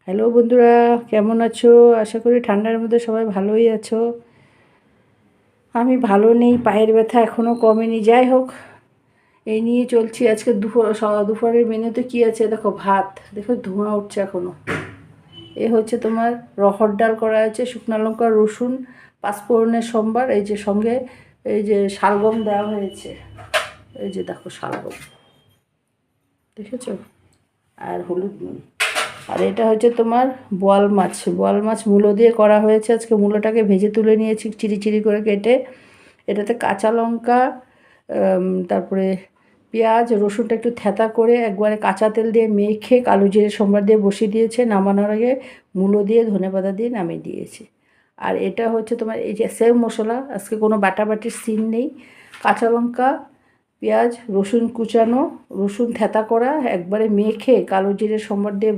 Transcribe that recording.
Hello বন্ধুরা, কেমন আছো? আশা করি ঠান্ডার মধ্যে সবাই ভালোই আছো। আমি ভালো নেই, পায়ের ব্যথা এখনও কমেনি। যাই হোক, এই নিয়ে চলছি। আজকে দুপুরের মেনুতে কী আছে দেখো, ভাত দেখো, ধোঁয়া উঠছে এখনও। এ হচ্ছে তোমার রহড় ডাল করা আছে, শুকনো লঙ্কা, রসুন, পাঁচফোড়নের সম্বার, এই যে সঙ্গে এই যে শালগম দেওয়া হয়েছে। এই যে দেখো শালগম, দেখেছো? আর হলুদ নুন। আর এটা হচ্ছে তোমার বোয়াল মাছ মূলো দিয়ে করা হয়েছে। আজকে মূলোটাকে ভেজে তুলে নিয়েছি চিরি চিরি করে কেটে। এটাতে কাঁচা লঙ্কা, তারপরে পেঁয়াজ, রসুনটা একটু থেঁতা করে একবারে কাঁচা তেল দিয়ে মেখে কালো জিরে সম্বার দিয়ে বসিয়ে দিয়েছে। নামানোর আগে মূলো দিয়ে ধনেপাতা দিয়ে নামিয়ে দিয়েছে। আর এটা হচ্ছে তোমার এই যে সেম মশলা, আজকে কোনো বাটাবাটির সিন নেই। কাঁচা লঙ্কা, পেঁয়াজ, রসুন কুচানো, রসুন থেঁতা করা একবারে মেখে কালো জিরে সম্বার দিয়ে